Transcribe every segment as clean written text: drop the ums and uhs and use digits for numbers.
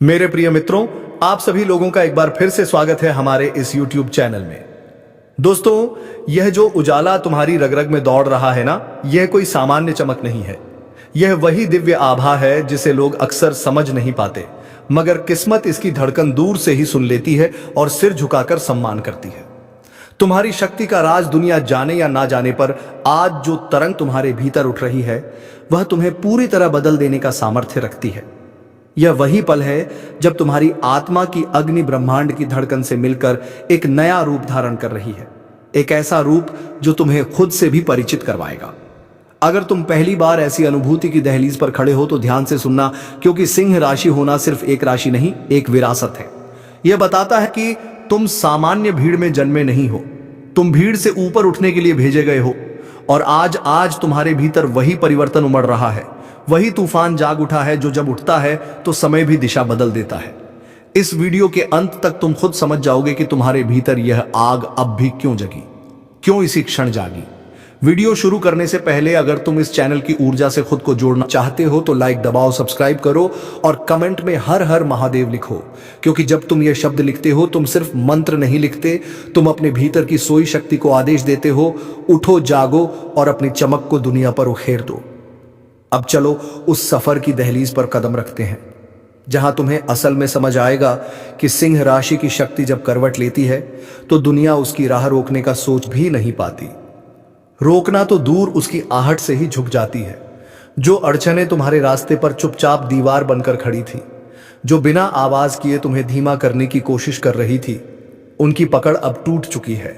मेरे प्रिय मित्रों, आप सभी लोगों का एक बार फिर से स्वागत है हमारे इस YouTube चैनल में। दोस्तों, यह जो उजाला तुम्हारी रग रग में दौड़ रहा है ना, यह कोई सामान्य चमक नहीं है। यह वही दिव्य आभा है जिसे लोग अक्सर समझ नहीं पाते, मगर किस्मत इसकी धड़कन दूर से ही सुन लेती है और सिर झुकाकर सम्मान करती है। तुम्हारी शक्ति का राज दुनिया जाने या ना जाने पर आज जो तरंग तुम्हारे भीतर उठ रही है, वह तुम्हें पूरी तरह बदल देने का सामर्थ्य रखती है। यह वही पल है जब तुम्हारी आत्मा की अग्नि ब्रह्मांड की धड़कन से मिलकर एक नया रूप धारण कर रही है, एक ऐसा रूप जो तुम्हें खुद से भी परिचित करवाएगा। अगर तुम पहली बार ऐसी अनुभूति की दहलीज पर खड़े हो तो ध्यान से सुनना, क्योंकि सिंह राशि होना सिर्फ एक राशि नहीं, एक विरासत है। यह बताता है कि तुम सामान्य भीड़ में जन्मे नहीं हो, तुम भीड़ से ऊपर उठने के लिए भेजे गए हो। और आज तुम्हारे भीतर वही परिवर्तन उमड़ रहा है, वही तूफान जाग उठा है जो जब उठता है तो समय भी दिशा बदल देता है। इस वीडियो के अंत तक तुम खुद समझ जाओगे कि तुम्हारे भीतर यह आग अब भी क्यों जगी, क्यों इसी क्षण जागी। वीडियो शुरू करने से पहले अगर तुम इस चैनल की ऊर्जा से खुद को जोड़ना चाहते हो तो लाइक दबाओ, सब्सक्राइब करो और कमेंट में हर हर महादेव लिखो, क्योंकि जब तुम ये शब्द लिखते हो तुम सिर्फ मंत्र नहीं लिखते, तुम अपने भीतर की सोई शक्ति को आदेश देते हो, उठो, जागो और अपनी चमक को दुनिया पर उखेर दो। अब चलो उस सफर की दहलीज पर कदम रखते हैं, जहां तुम्हें असल में समझ आएगा कि सिंह राशि की शक्ति जब करवट लेती है तो दुनिया उसकी राह रोकने का सोच भी नहीं पाती। रोकना तो दूर, उसकी आहट से ही झुक जाती है। जो अड़चनें तुम्हारे रास्ते पर चुपचाप दीवार बनकर खड़ी थी, जो बिना आवाज किए तुम्हें धीमा करने की कोशिश कर रही थी, उनकी पकड़ अब टूट चुकी है।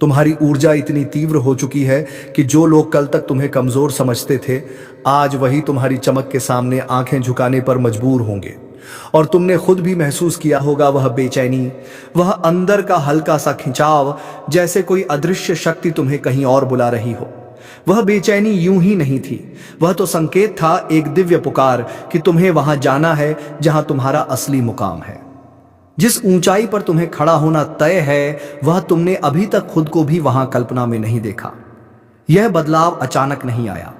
तुम्हारी ऊर्जा इतनी तीव्र हो चुकी है कि जो लोग कल तक तुम्हें कमजोर समझते थे, आज वही तुम्हारी चमक के सामने आंखें झुकाने पर मजबूर होंगे। और तुमने खुद भी महसूस किया होगा वह बेचैनी, वह अंदर का हल्का सा खिंचाव, जैसे कोई अदृश्य शक्ति तुम्हें कहीं और बुला रही हो। वह बेचैनी यूं ही नहीं थी, वह तो संकेत था, एक दिव्य पुकार कि तुम्हें वहां जाना है जहां तुम्हारा असली मुकाम है। जिस ऊंचाई पर तुम्हें खड़ा होना तय है, वह तुमने अभी तक खुद को भी वहां कल्पना में नहीं देखा। यह बदलाव अचानक नहीं आया,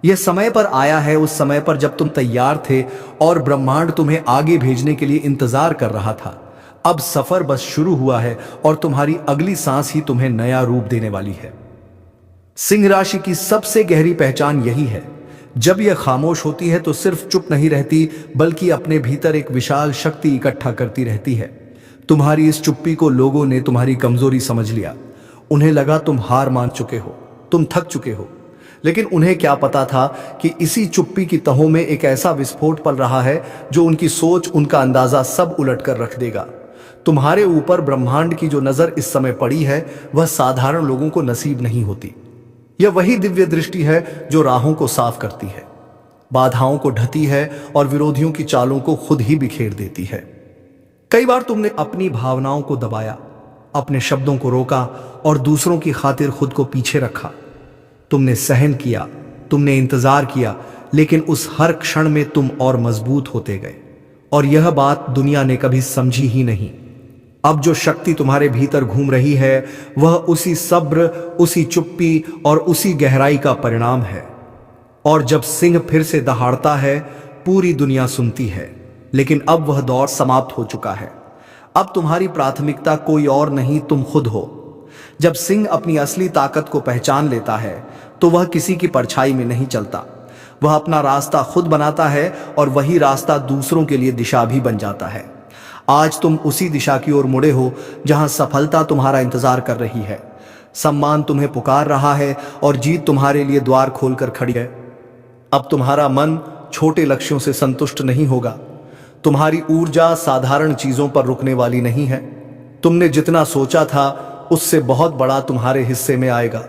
यह समय पर आया है, उस समय पर जब तुम तैयार थे और ब्रह्मांड तुम्हें आगे भेजने के लिए इंतजार कर रहा था। अब सफर बस शुरू हुआ है और तुम्हारी अगली सांस ही तुम्हें नया रूप देने वाली है। सिंह राशि की सबसे गहरी पहचान यही है, जब यह खामोश होती है तो सिर्फ चुप नहीं रहती, बल्कि अपने भीतर एक विशाल शक्ति इकट्ठा करती रहती है। तुम्हारी इस चुप्पी को लोगों ने तुम्हारी कमजोरी समझ लिया। उन्हें लगा तुम हार मान चुके हो, तुम थक चुके हो, लेकिन उन्हें क्या पता था कि इसी चुप्पी की तहों में एक ऐसा विस्फोट पल रहा है जो उनकी सोच, उनका अंदाजा सब उलट कर रख देगा। तुम्हारे ऊपर ब्रह्मांड की जो नजर इस समय पड़ी है, वह साधारण लोगों को नसीब नहीं होती। यह वही दिव्य दृष्टि है जो राहों को साफ करती है, बाधाओं को ढती है और विरोधियों की चालों को खुद ही बिखेर देती है। कई बार तुमने अपनी भावनाओं को दबाया, अपने शब्दों को रोका और दूसरों की खातिर खुद को पीछे रखा। तुमने सहन किया, तुमने इंतजार किया, लेकिन उस हर क्षण में तुम और मजबूत होते गए। और यह बात दुनिया ने कभी समझी ही नहीं। अब जो शक्ति तुम्हारे भीतर घूम रही है, वह उसी सब्र, उसी चुप्पी और उसी गहराई का परिणाम है। और जब सिंह फिर से दहाड़ता है, पूरी दुनिया सुनती है, लेकिन अब वह दौर समाप्त हो चुका है। अब तुम्हारी प्राथमिकता कोई और नहीं, तुम खुद हो। जब सिंह अपनी असली ताकत को पहचान लेता है तो वह किसी की परछाई में नहीं चलता, वह अपना रास्ता खुद बनाता है और वही रास्ता दूसरों के लिए दिशा भी बन जाता है। आज तुम उसी दिशा की ओर मुड़े हो जहां सफलता तुम्हारा इंतजार कर रही है, सम्मान तुम्हें पुकार रहा है और जीत तुम्हारे लिए द्वार खोलकर खड़ी है। अब तुम्हारा मन छोटे लक्ष्यों से संतुष्ट नहीं होगा, तुम्हारी ऊर्जा साधारण चीजों पर रुकने वाली नहीं है। तुमने जितना सोचा था उससे बहुत बड़ा तुम्हारे हिस्से में आएगा,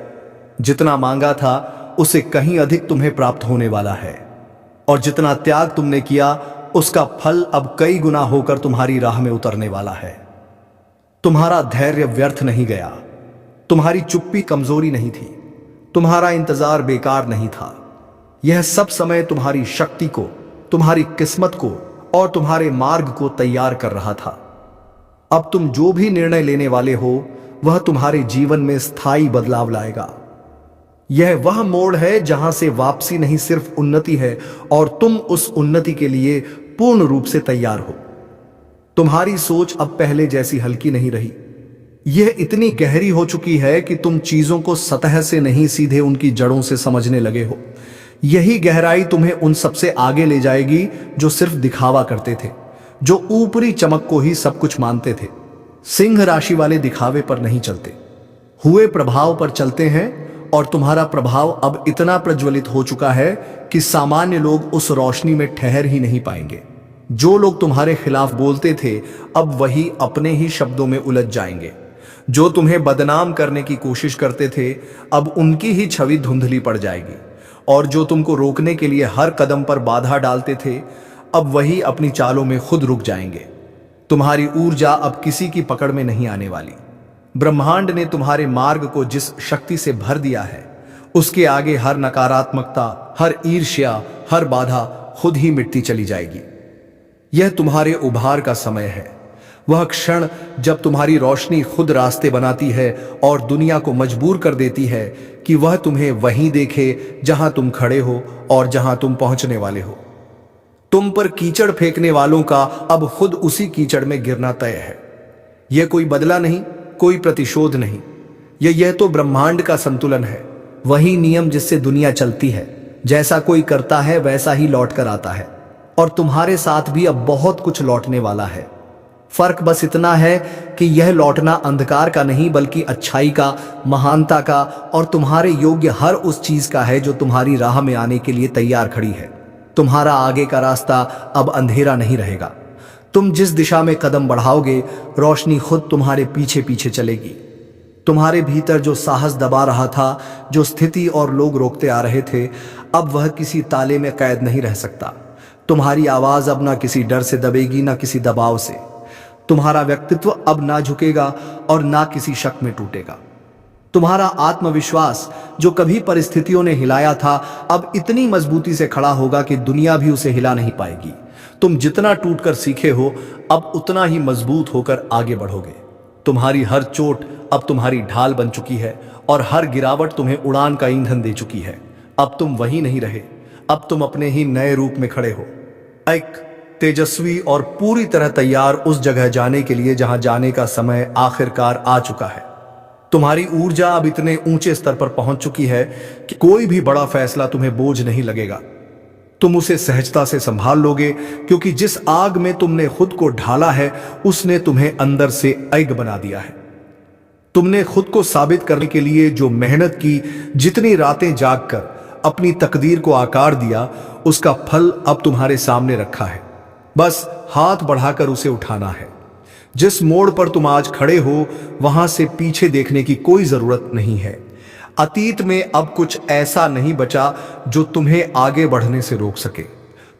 जितना मांगा था उससे कहीं अधिक तुम्हें प्राप्त होने वाला है। और जितना त्याग तुमने किया, उसका फल अब कई गुना होकर तुम्हारी राह में उतरने वाला है। तुम्हारा धैर्य व्यर्थ नहीं गया, तुम्हारी चुप्पी कमजोरी नहीं थी, तुम्हारा इंतजार बेकार नहीं था। यह सब समय तुम्हारी शक्ति को, तुम्हारी किस्मत को और तुम्हारे मार्ग को तैयार कर रहा था। अब तुम जो भी निर्णय लेने वाले हो, वह तुम्हारे जीवन में स्थायी बदलाव लाएगा। यह वह मोड़ है जहां से वापसी नहीं, सिर्फ उन्नति है, और तुम उस उन्नति के लिए पूर्ण रूप से तैयार हो। तुम्हारी सोच अब पहले जैसी हल्की नहीं रही। यह इतनी गहरी हो चुकी है कि तुम चीजों को सतह से नहीं, सीधे उनकी जड़ों से समझने लगे हो। यही गहराई तुम्हें उन सबसे आगे ले जाएगी जो सिर्फ दिखावा करते थे, जो ऊपरी चमक को ही सब कुछ मानते थे। सिंह राशि वाले दिखावे पर नहीं चलते, हुए प्रभाव पर चलते हैं। और तुम्हारा प्रभाव अब इतना प्रज्वलित हो चुका है कि सामान्य लोग उस रोशनी में ठहर ही नहीं पाएंगे। जो लोग तुम्हारे खिलाफ बोलते थे अब वही अपने ही शब्दों में उलझ जाएंगे। जो तुम्हें बदनाम करने की कोशिश करते थे अब उनकी ही छवि धुंधली पड़ जाएगी। और जो तुमको रोकने के लिए हर कदम पर बाधा डालते थे अब वही अपनी चालों में खुद रुक जाएंगे। तुम्हारी ऊर्जा अब किसी की पकड़ में नहीं आने वाली। ब्रह्मांड ने तुम्हारे मार्ग को जिस शक्ति से भर दिया है उसके आगे हर नकारात्मकता, हर ईर्ष्या, हर बाधा खुद ही मिटती चली जाएगी। यह तुम्हारे उभार का समय है, वह क्षण जब तुम्हारी रोशनी खुद रास्ते बनाती है और दुनिया को मजबूर कर देती है कि वह तुम्हें वहीं देखे जहां तुम खड़े हो और जहां तुम पहुंचने वाले हो। तुम पर कीचड़ फेंकने वालों का अब खुद उसी कीचड़ में गिरना तय है। यह कोई बदला नहीं, कोई प्रतिशोध नहीं, यह तो ब्रह्मांड का संतुलन है। वही नियम जिससे दुनिया चलती है। जैसा कोई करता है वैसा ही लौट कर आता है। और तुम्हारे साथ भी अब बहुत कुछ लौटने वाला है। फर्क बस इतना है कि यह लौटना अंधकार का नहीं बल्कि अच्छाई का, महानता का और तुम्हारे योग्य हर उस चीज का है जो तुम्हारी राह में आने के लिए तैयार खड़ी है। तुम्हारा आगे का रास्ता अब अंधेरा नहीं रहेगा। तुम जिस दिशा में कदम बढ़ाओगे रोशनी खुद तुम्हारे पीछे पीछे चलेगी। तुम्हारे भीतर जो साहस दबा रहा था, जो स्थिति और लोग रोकते आ रहे थे, अब वह किसी ताले में कैद नहीं रह सकता। तुम्हारी आवाज अब ना किसी डर से दबेगी ना किसी दबाव से। तुम्हारा व्यक्तित्व अब ना झुकेगा और ना किसी शक में टूटेगा। तुम्हारा आत्मविश्वास जो कभी परिस्थितियों ने हिलाया था अब इतनी मजबूती से खड़ा होगा कि दुनिया भी उसे हिला नहीं पाएगी। तुम जितना टूटकर सीखे हो अब उतना ही मजबूत होकर आगे बढ़ोगे। तुम्हारी हर चोट अब तुम्हारी ढाल बन चुकी है और हर गिरावट तुम्हें उड़ान का ईंधन दे चुकी है। अब तुम वही नहीं रहे, अब तुम अपने ही नए रूप में खड़े हो, एक तेजस्वी और पूरी तरह तैयार उस जगह जाने के लिए जहां जाने का समय आखिरकार आ चुका है। तुम्हारी ऊर्जा अब इतने ऊंचे स्तर पर पहुंच चुकी है कि कोई भी बड़ा फैसला तुम्हें बोझ नहीं लगेगा। तुम उसे सहजता से संभाल लोगे क्योंकि जिस आग में तुमने खुद को ढाला है उसने तुम्हें अंदर से आग बना दिया है। तुमने खुद को साबित करने के लिए जो मेहनत की, जितनी रातें जागकर अपनी तकदीर को आकार दिया, उसका फल अब तुम्हारे सामने रखा है। बस हाथ बढ़ाकर उसे उठाना है। जिस मोड़ पर तुम आज खड़े हो वहां से पीछे देखने की कोई जरूरत नहीं है। अतीत में अब कुछ ऐसा नहीं बचा जो तुम्हें आगे बढ़ने से रोक सके।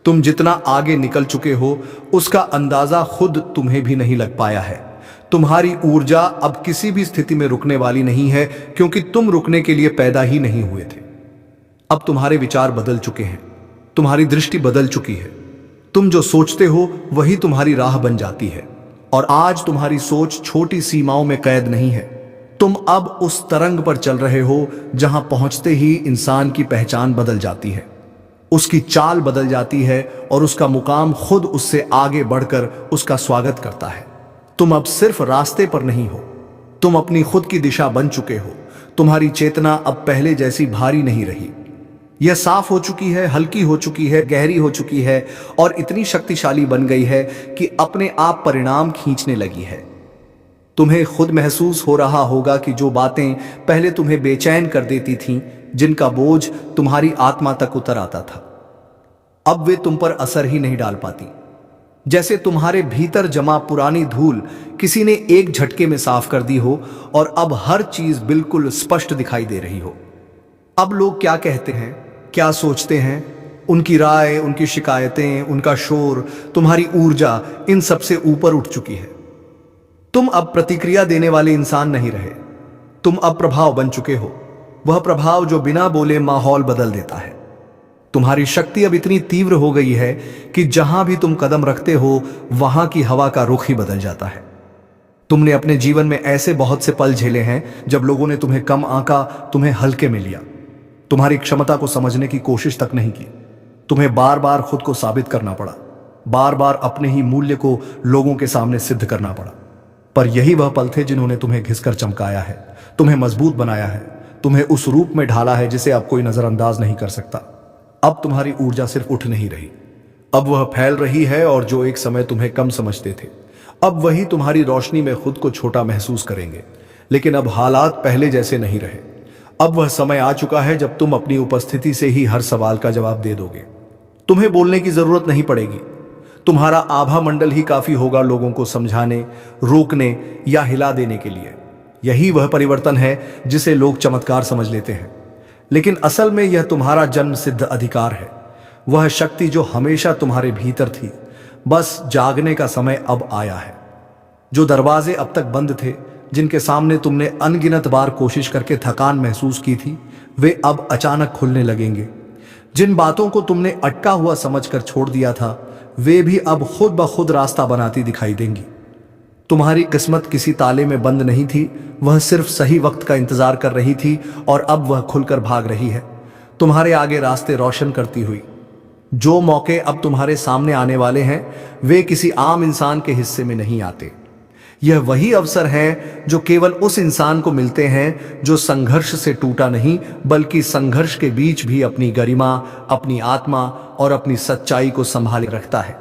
तुम जितना आगे निकल चुके हो उसका अंदाजा खुद तुम्हें भी नहीं लग पाया है। तुम्हारी ऊर्जा अब किसी भी स्थिति में रुकने वाली नहीं है क्योंकि तुम रुकने के लिए पैदा ही नहीं हुए थे। अब तुम्हारे विचार बदल चुके हैं, तुम्हारी दृष्टि बदल चुकी है। तुम जो सोचते हो वही तुम्हारी राह बन जाती है। और आज तुम्हारी सोच छोटी सीमाओं में कैद नहीं है। तुम अब उस तरंग पर चल रहे हो जहां पहुंचते ही इंसान की पहचान बदल जाती है, उसकी चाल बदल जाती है और उसका मुकाम खुद उससे आगे बढ़कर उसका स्वागत करता है। तुम अब सिर्फ रास्ते पर नहीं हो, तुम अपनी खुद की दिशा बन चुके हो। तुम्हारी चेतना अब पहले जैसी भारी नहीं रही। यह साफ हो चुकी है, हल्की हो चुकी है, गहरी हो चुकी है और इतनी शक्तिशाली बन गई है कि अपने आप परिणाम खींचने लगी है। तुम्हें खुद महसूस हो रहा होगा कि जो बातें पहले तुम्हें बेचैन कर देती थीं, जिनका बोझ तुम्हारी आत्मा तक उतर आता था, अब वे तुम पर असर ही नहीं डाल पाती। जैसे तुम्हारे भीतर जमा पुरानी धूल किसी ने एक झटके में साफ कर दी हो और अब हर चीज बिल्कुल स्पष्ट दिखाई दे रही हो। अब लोग क्या कहते हैं, क्या सोचते हैं, उनकी राय, उनकी शिकायतें, उनका शोर, तुम्हारी ऊर्जा इन सब से ऊपर उठ चुकी है। तुम अब प्रतिक्रिया देने वाले इंसान नहीं रहे, तुम अब प्रभाव बन चुके हो। वह प्रभाव जो बिना बोले माहौल बदल देता है। तुम्हारी शक्ति अब इतनी तीव्र हो गई है कि जहां भी तुम कदम रखते हो वहां की हवा का रुख ही बदल जाता है। तुमने अपने जीवन में ऐसे बहुत से पल झेले हैं जब लोगों ने तुम्हें कम आंका, तुम्हें हल्के में लिया, तुम्हारी क्षमता को समझने की कोशिश तक नहीं की। तुम्हें बार बार खुद को साबित करना पड़ा। बार बार अपने ही मूल्य को लोगों के सामने सिद्ध करना पड़ा। पर यही वह पल थे जिन्होंने तुम्हें घिसकर चमकाया है, तुम्हें मजबूत बनाया है, तुम्हें उस रूप में ढाला है जिसे अब कोई नजरअंदाज नहीं कर सकता। अब तुम्हारी ऊर्जा सिर्फ उठ नहीं रही, अब वह फैल रही है, और जो एक समय तुम्हें कम समझते थे अब वही तुम्हारी रोशनी में खुद को छोटा महसूस करेंगे। लेकिन अब हालात पहले जैसे नहीं रहे। अब वह समय आ चुका है जब तुम अपनी उपस्थिति से ही हर सवाल का जवाब दे दोगे। तुम्हें बोलने की जरूरत नहीं पड़ेगी, तुम्हारा आभा मंडल ही काफी होगा लोगों को समझाने, रोकने या हिला देने के लिए। यही वह परिवर्तन है जिसे लोग चमत्कार समझ लेते हैं, लेकिन असल में यह तुम्हारा जन्म सिद्ध अधिकार है। वह शक्ति जो हमेशा तुम्हारे भीतर थी, बस जागने का समय अब आया है। जो दरवाजे अब तक बंद थे, जिनके सामने तुमने अनगिनत बार कोशिश करके थकान महसूस की थी, वे अब अचानक खुलने लगेंगे। जिन बातों को तुमने अटका हुआ समझकर छोड़ दिया था, वे भी अब खुद ब खुद रास्ता बनाती दिखाई देंगी। तुम्हारी किस्मत किसी ताले में बंद नहीं थी, वह सिर्फ सही वक्त का इंतजार कर रही थी, और अब वह खुलकर भाग रही है, तुम्हारे आगे रास्ते रोशन करती हुई। जो मौके अब तुम्हारे सामने आने वाले हैं, वे किसी आम इंसान के हिस्से में नहीं आते। यह वही अवसर है जो केवल उस इंसान को मिलते हैं जो संघर्ष से टूटा नहीं, बल्कि संघर्ष के बीच भी अपनी गरिमा, अपनी आत्मा और अपनी सच्चाई को संभाले रखता है।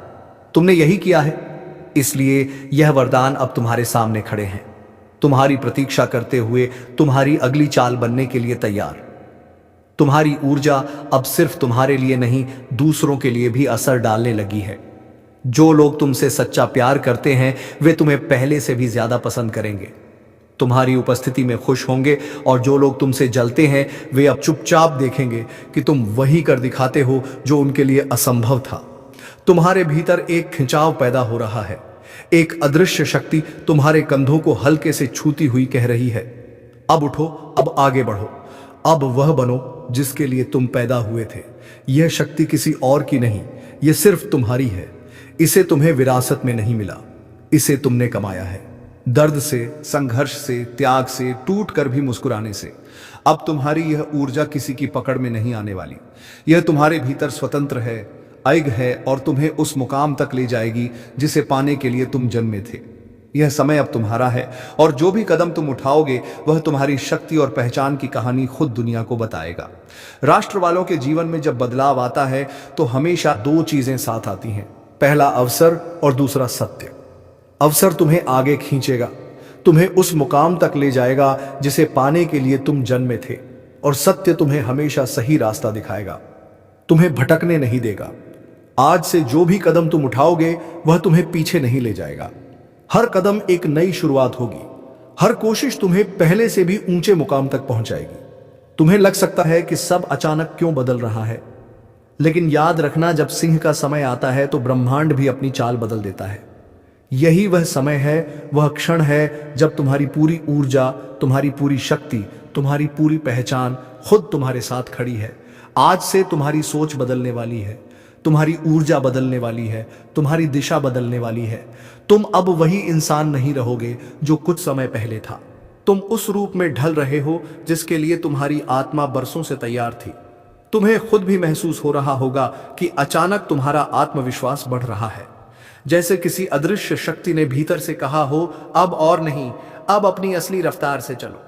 तुमने यही किया है, इसलिए यह वरदान अब तुम्हारे सामने खड़े हैं, तुम्हारी प्रतीक्षा करते हुए, तुम्हारी अगली चाल बनने के लिए तैयार। तुम्हारी ऊर्जा अब सिर्फ तुम्हारे लिए नहीं, दूसरों के लिए भी असर डालने लगी है। जो लोग तुमसे सच्चा प्यार करते हैं, वे तुम्हें पहले से भी ज्यादा पसंद करेंगे, तुम्हारी उपस्थिति में खुश होंगे, और जो लोग तुमसे जलते हैं, वे अब चुपचाप देखेंगे कि तुम वही कर दिखाते हो जो उनके लिए असंभव था। तुम्हारे भीतर एक खिंचाव पैदा हो रहा है, एक अदृश्य शक्ति तुम्हारे कंधों को हल्के से छूती हुई कह रही है, अब उठो, अब आगे बढ़ो, अब वह बनो जिसके लिए तुम पैदा हुए थे। यह शक्ति किसी और की नहीं, यह सिर्फ तुम्हारी है। इसे तुम्हें विरासत में नहीं मिला, इसे तुमने कमाया है, दर्द से, संघर्ष से, त्याग से, टूट कर भी मुस्कुराने से। अब तुम्हारी यह ऊर्जा किसी की पकड़ में नहीं आने वाली, यह तुम्हारे भीतर स्वतंत्र है, अइग है, और तुम्हें उस मुकाम तक ले जाएगी जिसे पाने के लिए तुम जन्मे थे। यह समय अब तुम्हारा है, और जो भी कदम तुम उठाओगे वह तुम्हारी शक्ति और पहचान की कहानी खुद दुनिया को बताएगा। राष्ट्र वालों के जीवन में जब बदलाव आता है तो हमेशा दो चीजें साथ आती हैं, पहला अवसर और दूसरा सत्य। अवसर तुम्हें आगे खींचेगा, तुम्हें उस मुकाम तक ले जाएगा जिसे पाने के लिए तुम जन्मे थे, और सत्य तुम्हें हमेशा सही रास्ता दिखाएगा, तुम्हें भटकने नहीं देगा। आज से जो भी कदम तुम उठाओगे वह तुम्हें पीछे नहीं ले जाएगा। हर कदम एक नई शुरुआत होगी, हर कोशिश तुम्हें पहले से भी ऊंचे मुकाम तक पहुंचाएगी। तुम्हें लग सकता है कि सब अचानक क्यों बदल रहा है, लेकिन याद रखना, जब सिंह का समय आता है तो ब्रह्मांड भी अपनी चाल बदल देता है। यही वह समय है, वह क्षण है जब तुम्हारी पूरी ऊर्जा, तुम्हारी पूरी शक्ति, तुम्हारी पूरी पहचान खुद तुम्हारे साथ खड़ी है। आज से तुम्हारी सोच बदलने वाली है, तुम्हारी ऊर्जा बदलने वाली है, तुम्हारी दिशा बदलने वाली है। तुम अब वही इंसान नहीं रहोगे जो कुछ समय पहले था। तुम उस रूप में ढल रहे हो जिसके लिए तुम्हारी आत्मा बरसों से तैयार थी। तुम्हें खुद भी महसूस हो रहा होगा कि अचानक तुम्हारा आत्मविश्वास बढ़ रहा है, जैसे किसी अदृश्य शक्ति ने भीतर से कहा हो, अब और नहीं, अब अपनी असली रफ्तार से चलो।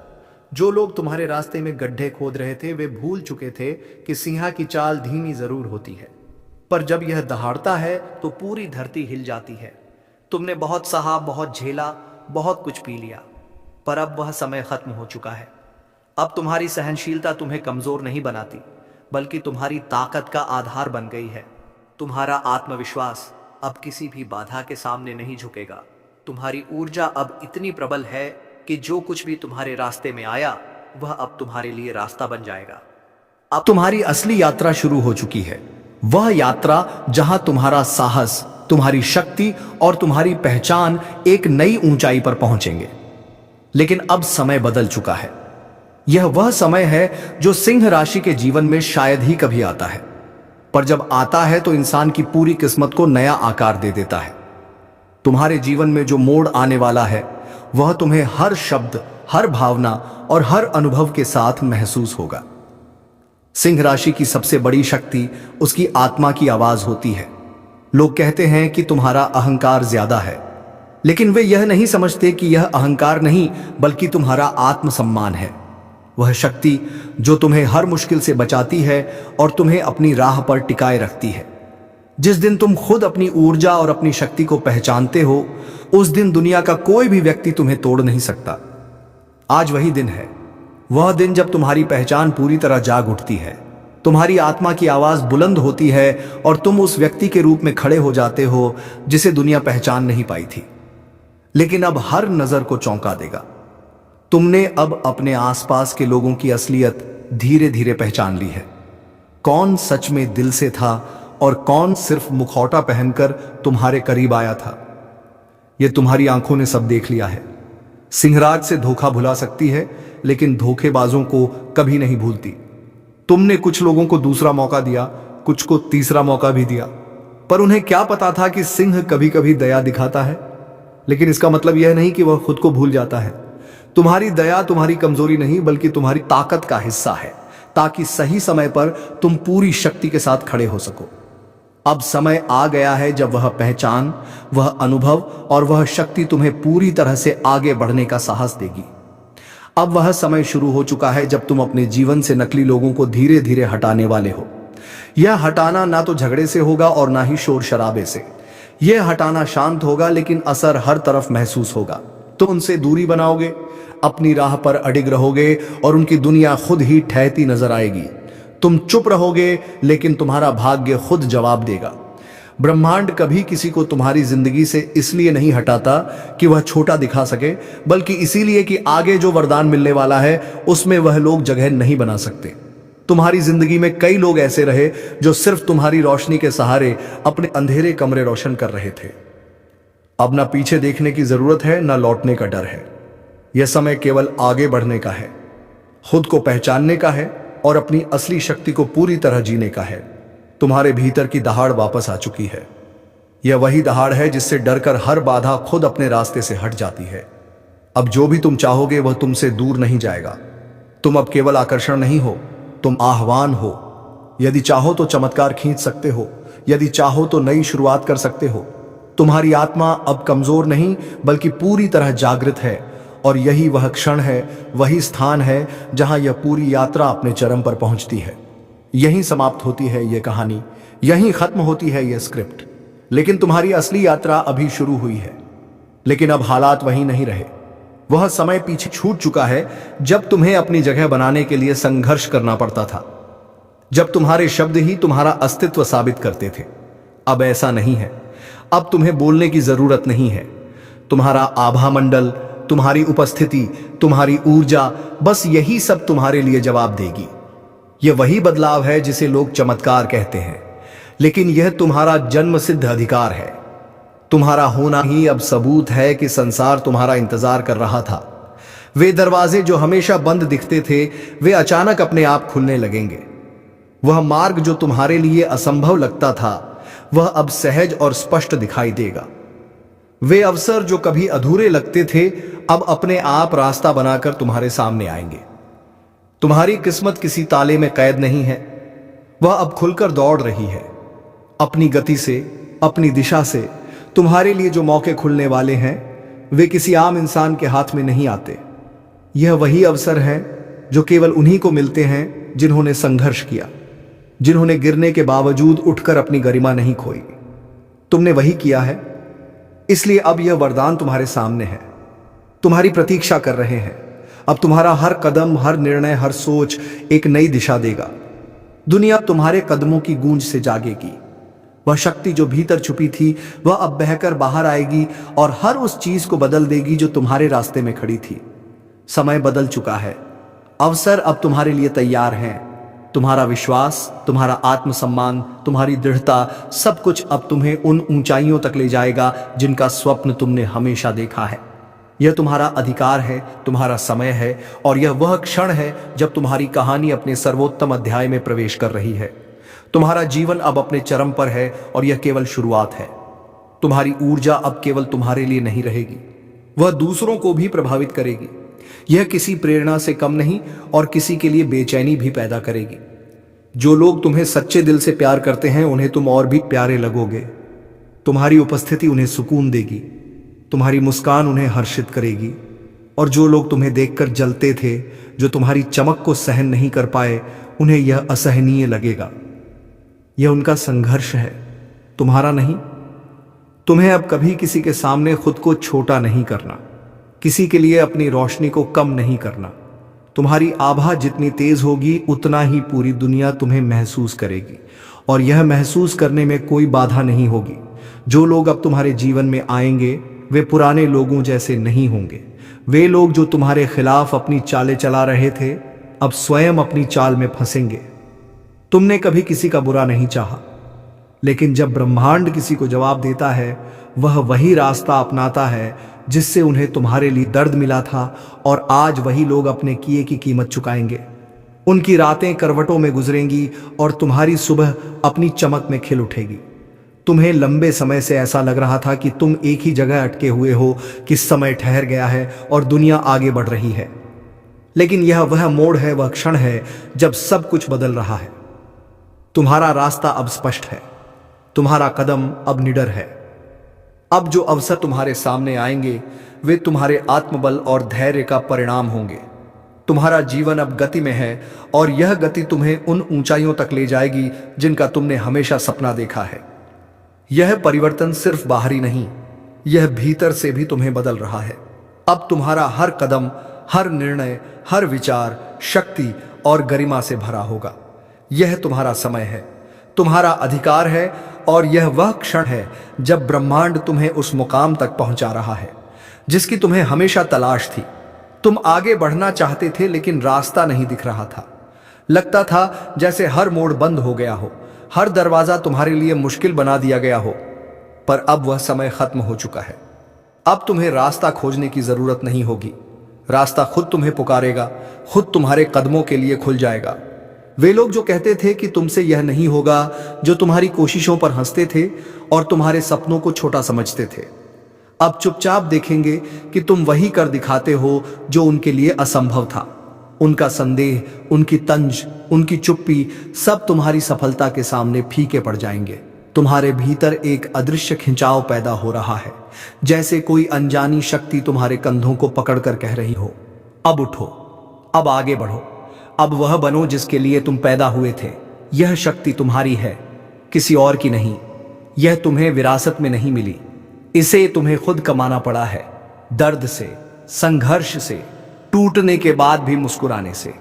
जो लोग तुम्हारे रास्ते में गड्ढे खोद रहे थे, वे भूल चुके थे कि सिंह की चाल धीमी जरूर होती है, पर जब यह दहाड़ता है तो पूरी धरती हिल जाती है। तुमने बहुत सहा, बहुत झेला, बहुत कुछ पी लिया, पर अब वह समय खत्म हो चुका है। अब तुम्हारी सहनशीलता तुम्हें कमजोर नहीं बनाती, बल्कि तुम्हारी ताकत का आधार बन गई है। तुम्हारा आत्मविश्वास अब किसी भी बाधा के सामने नहीं झुकेगा। तुम्हारी ऊर्जा अब इतनी प्रबल है कि जो कुछ भी तुम्हारे रास्ते में आया, वह अब तुम्हारे लिए रास्ता बन जाएगा। अब तुम्हारी असली यात्रा शुरू हो चुकी है, वह यात्रा जहां तुम्हारा साहस, तुम्हारी शक्ति और तुम्हारी पहचान एक नई ऊंचाई पर पहुंचेंगे। लेकिन अब समय बदल चुका है। यह वह समय है जो सिंह राशि के जीवन में शायद ही कभी आता है, पर जब आता है तो इंसान की पूरी किस्मत को नया आकार दे देता है। तुम्हारे जीवन में जो मोड़ आने वाला है, वह तुम्हें हर शब्द, हर भावना और हर अनुभव के साथ महसूस होगा। सिंह राशि की सबसे बड़ी शक्ति उसकी आत्मा की आवाज होती है। लोग कहते हैं कि तुम्हारा अहंकार ज्यादा है, लेकिन वे यह नहीं समझते कि यह अहंकार नहीं बल्कि तुम्हारा आत्मसम्मान है। वह शक्ति जो तुम्हें हर मुश्किल से बचाती है और तुम्हें अपनी राह पर टिकाए रखती है। जिस दिन तुम खुद अपनी ऊर्जा और अपनी शक्ति को पहचानते हो, उस दिन दुनिया का कोई भी व्यक्ति तुम्हें तोड़ नहीं सकता। आज वही दिन है, वह दिन जब तुम्हारी पहचान पूरी तरह जाग उठती है, तुम्हारी आत्मा की आवाज बुलंद होती है और तुम उस व्यक्ति के रूप में खड़े हो जाते हो जिसे दुनिया पहचान नहीं पाई थी, लेकिन अब हर नजर को चौंका देगा। तुमने अब अपने आसपास के लोगों की असलियत धीरे धीरे पहचान ली है। कौन सच में दिल से था और कौन सिर्फ मुखौटा पहनकर तुम्हारे करीब आया था, यह तुम्हारी आंखों ने सब देख लिया है। सिंहराज से धोखा भुला सकती है, लेकिन धोखेबाजों को कभी नहीं भूलती। तुमने कुछ लोगों को दूसरा मौका दिया, कुछ को तीसरा मौका भी दिया, पर उन्हें क्या पता था कि सिंह कभी कभी दया दिखाता है, लेकिन इसका मतलब यह नहीं कि वह खुद को भूल जाता है। तुम्हारी दया तुम्हारी कमजोरी नहीं बल्कि तुम्हारी ताकत का हिस्सा है, ताकि सही समय पर तुम पूरी शक्ति के साथ खड़े हो सको। अब समय आ गया है जब वह पहचान, वह अनुभव और वह शक्ति तुम्हें पूरी तरह से आगे बढ़ने का साहस देगी। अब वह समय शुरू हो चुका है जब तुम अपने जीवन से नकली लोगों को धीरे धीरे हटाने वाले हो। यह हटाना ना तो झगड़े से होगा और ना ही शोर शराबे से। यह हटाना शांत होगा, लेकिन असर हर तरफ महसूस होगा। तुम उनसे दूरी बनाओगे, अपनी राह पर अडिग रहोगे और उनकी दुनिया खुद ही ठहरती नजर आएगी। तुम चुप रहोगे, लेकिन तुम्हारा भाग्य खुद जवाब देगा। ब्रह्मांड कभी किसी को तुम्हारी जिंदगी से इसलिए नहीं हटाता कि वह छोटा दिखा सके, बल्कि इसीलिए कि आगे जो वरदान मिलने वाला है उसमें वह लोग जगह नहीं बना सकते। तुम्हारी जिंदगी में कई लोग ऐसे रहे जो सिर्फ तुम्हारी रोशनी के सहारे अपने अंधेरे कमरे रोशन कर रहे थे। अब ना पीछे देखने की जरूरत है, ना लौटने का डर है। यह समय केवल आगे बढ़ने का है, खुद को पहचानने का है और अपनी असली शक्ति को पूरी तरह जीने का है। तुम्हारे भीतर की दहाड़ वापस आ चुकी है। यह वही दहाड़ है जिससे डरकर हर बाधा खुद अपने रास्ते से हट जाती है। अब जो भी तुम चाहोगे वह तुमसे दूर नहीं जाएगा। तुम अब केवल आकर्षण नहीं हो, तुम आह्वान हो। यदि चाहो तो चमत्कार खींच सकते हो, यदि चाहो तो नई शुरुआत कर सकते हो। तुम्हारी आत्मा अब कमजोर नहीं बल्कि पूरी तरह जागृत है, और यही वह क्षण है, वही स्थान है जहां यह पूरी यात्रा अपने चरम पर पहुंचती है। यहीं समाप्त होती है यह कहानी, यहीं खत्म होती है यह स्क्रिप्ट, लेकिन तुम्हारी असली यात्रा अभी शुरू हुई है। लेकिन अब हालात वहीं नहीं रहे। वह समय पीछे छूट चुका है जब तुम्हें अपनी जगह बनाने के लिए संघर्ष करना पड़ता था, जब तुम्हारे शब्द ही तुम्हारा अस्तित्व साबित करते थे। अब ऐसा नहीं है। अब तुम्हें बोलने की जरूरत नहीं है। तुम्हारा आभा मंडल, तुम्हारी उपस्थिति, तुम्हारी ऊर्जा, बस यही सब तुम्हारे लिए जवाब देगी। यह वही बदलाव है जिसे लोग चमत्कार कहते हैं, लेकिन यह तुम्हारा जन्मसिद्ध अधिकार है। तुम्हारा होना ही अब सबूत है कि संसार तुम्हारा इंतजार कर रहा था। वे दरवाजे जो हमेशा बंद दिखते थे, वे अचानक अपने आप खुलने लगेंगे। वह मार्ग जो तुम्हारे लिए असंभव लगता था, वह अब सहज और स्पष्ट दिखाई देगा। वे अवसर जो कभी अधूरे लगते थे, अब अपने आप रास्ता बनाकर तुम्हारे सामने आएंगे। तुम्हारी किस्मत किसी ताले में कैद नहीं है, वह अब खुलकर दौड़ रही है। अपनी गति से, अपनी दिशा से। तुम्हारे लिए जो मौके खुलने वाले हैं, वे किसी आम इंसान के हाथ में नहीं आते। यह वही अवसर है जो केवल उन्हीं को मिलते हैं जिन्होंने संघर्ष किया, जिन्होंने गिरने के बावजूद उठकर अपनी गरिमा नहीं खोई। तुमने वही किया है, इसलिए अब यह वरदान तुम्हारे सामने है। तुम्हारी प्रतीक्षा कर रहे हैं। अब तुम्हारा हर कदम, हर निर्णय, हर सोच एक नई दिशा देगा। दुनिया तुम्हारे कदमों की गूंज से जागेगी। वह शक्ति जो भीतर छुपी थी, वह अब बहकर बाहर आएगी और हर उस चीज को बदल देगी जो तुम्हारे रास्ते में खड़ी थी। समय बदल चुका है। अवसर अब तुम्हारे लिए तैयार हैं। तुम्हारा विश्वास, तुम्हारा आत्मसम्मान, तुम्हारी दृढ़ता, सब कुछ अब तुम्हें उन ऊंचाइयों तक ले जाएगा जिनका स्वप्न तुमने हमेशा देखा है। यह तुम्हारा अधिकार है, तुम्हारा समय है, और यह वह क्षण है जब तुम्हारी कहानी अपने सर्वोत्तम अध्याय में प्रवेश कर रही है। तुम्हारा जीवन अब अपने चरम पर है और यह केवल शुरुआत है। तुम्हारी ऊर्जा अब केवल तुम्हारे लिए नहीं रहेगी, वह दूसरों को भी प्रभावित करेगी। यह किसी प्रेरणा से कम नहीं और किसी के लिए बेचैनी भी पैदा करेगी। जो लोग तुम्हें सच्चे दिल से प्यार करते हैं, उन्हें तुम और भी प्यारे लगोगे। तुम्हारी उपस्थिति उन्हें सुकून देगी, तुम्हारी मुस्कान उन्हें हर्षित करेगी। और जो लोग तुम्हें देखकर जलते थे, जो तुम्हारी चमक को सहन नहीं कर पाए, उन्हें यह असहनीय लगेगा। यह उनका संघर्ष है, तुम्हारा नहीं। तुम्हें अब कभी किसी के सामने खुद को छोटा नहीं करना, किसी के लिए अपनी रोशनी को कम नहीं करना। तुम्हारी आभा जितनी तेज होगी, उतना ही पूरी दुनिया तुम्हें महसूस करेगी, और यह महसूस करने में कोई बाधा नहीं होगी। जो लोग अब तुम्हारे जीवन में आएंगे, वे पुराने लोगों जैसे नहीं होंगे। वे लोग जो तुम्हारे खिलाफ अपनी चालें चला रहे थे, अब स्वयं अपनी चाल में फंसेंगे। तुमने कभी किसी का बुरा नहीं चाहा, लेकिन जब ब्रह्मांड किसी को जवाब देता है, वह वही रास्ता अपनाता है जिससे उन्हें तुम्हारे लिए दर्द मिला था, और आज वही लोग अपने किए की कीमत चुकाएंगे। उनकी रातें करवटों में गुजरेंगी और तुम्हारी सुबह अपनी चमक में खिल उठेगी। तुम्हें लंबे समय से ऐसा लग रहा था कि तुम एक ही जगह अटके हुए हो, कि समय ठहर गया है और दुनिया आगे बढ़ रही है। लेकिन यह वह मोड़ है, वह क्षण है जब सब कुछ बदल रहा है। तुम्हारा रास्ता अब स्पष्ट है, तुम्हारा कदम अब निडर है। अब जो अवसर तुम्हारे सामने आएंगे, वे तुम्हारे आत्मबल और धैर्य का परिणाम होंगे। तुम्हारा जीवन अब गति में है, और यह गति तुम्हें उन ऊंचाइयों तक ले जाएगी जिनका तुमने हमेशा सपना देखा है। यह परिवर्तन सिर्फ बाहरी नहीं, यह भीतर से भी तुम्हें बदल रहा है। अब तुम्हारा हर कदम, हर निर्णय, हर विचार शक्ति और गरिमा से भरा होगा। यह तुम्हारा समय है, तुम्हारा अधिकार है, और यह वह क्षण है जब ब्रह्मांड तुम्हें उस मुकाम तक पहुंचा रहा है जिसकी तुम्हें हमेशा तलाश थी। तुम आगे बढ़ना चाहते थे, लेकिन रास्ता नहीं दिख रहा था। लगता था जैसे हर मोड़ बंद हो गया हो, हर दरवाजा तुम्हारे लिए मुश्किल बना दिया गया हो। पर अब वह समय खत्म हो चुका है। अब तुम्हें रास्ता खोजने की जरूरत नहीं होगी। रास्ता खुद तुम्हें पुकारेगा, खुद तुम्हारे कदमों के लिए खुल जाएगा। वे लोग जो कहते थे कि तुमसे यह नहीं होगा, जो तुम्हारी कोशिशों पर हंसते थे और तुम्हारे सपनों को छोटा समझते थे, अब चुपचाप देखेंगे कि तुम वही कर दिखाते हो जो उनके लिए असंभव था। उनका संदेह, उनकी तंज, उनकी चुप्पी, सब तुम्हारी सफलता के सामने फीके पड़ जाएंगे। तुम्हारे भीतर एक अदृश्य खिंचाव पैदा हो रहा है, जैसे कोई अनजानी शक्ति तुम्हारे कंधों को पकड़कर कह रही हो, अब उठो, अब आगे बढ़ो, अब वह बनो जिसके लिए तुम पैदा हुए थे। यह शक्ति तुम्हारी है, किसी और की नहीं। यह तुम्हें विरासत में नहीं मिली, इसे तुम्हें खुद कमाना पड़ा है, दर्द से, संघर्ष से, टूटने के बाद भी मुस्कुराने से।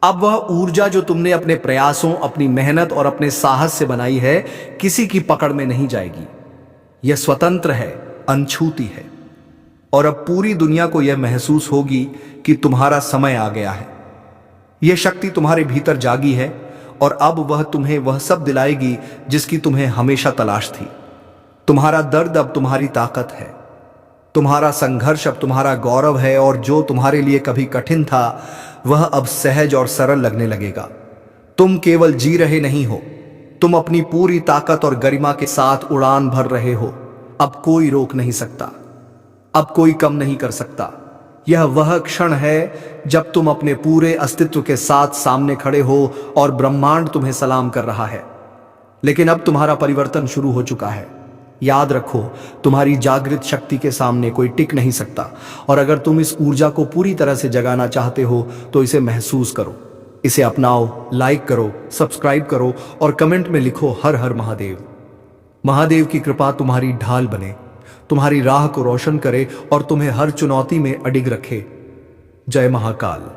अब वह ऊर्जा जो तुमने अपने प्रयासों, अपनी मेहनत और अपने साहस से बनाई है, किसी की पकड़ में नहीं जाएगी। यह स्वतंत्र है, अनछूती है, और अब पूरी दुनिया को यह महसूस होगी कि तुम्हारा समय आ गया है। यह शक्ति तुम्हारे भीतर जागी है, और अब वह तुम्हें वह सब दिलाएगी जिसकी तुम्हें हमेशा तलाश थी। तुम्हारा दर्द अब तुम्हारी ताकत है, तुम्हारा संघर्ष अब तुम्हारा गौरव है, और जो तुम्हारे लिए कभी कठिन था, वह अब सहज और सरल लगने लगेगा। तुम केवल जी रहे नहीं हो, तुम अपनी पूरी ताकत और गरिमा के साथ उड़ान भर रहे हो। अब कोई रोक नहीं सकता, अब कोई कम नहीं कर सकता। यह वह क्षण है जब तुम अपने पूरे अस्तित्व के साथ सामने खड़े हो और ब्रह्मांड तुम्हें सलाम कर रहा है। लेकिन अब तुम्हारा परिवर्तन शुरू हो चुका है। याद रखो, तुम्हारी जागृत शक्ति के सामने कोई टिक नहीं सकता, और अगर तुम इस ऊर्जा को पूरी तरह से जगाना चाहते हो तो इसे महसूस करो, इसे अपनाओ, लाइक करो, सब्सक्राइब करो और कमेंट में लिखो हर हर महादेव। महादेव की कृपा तुम्हारी ढाल बने, तुम्हारी राह को रोशन करे और तुम्हें हर चुनौती में अडिग रखे। जय महाकाल।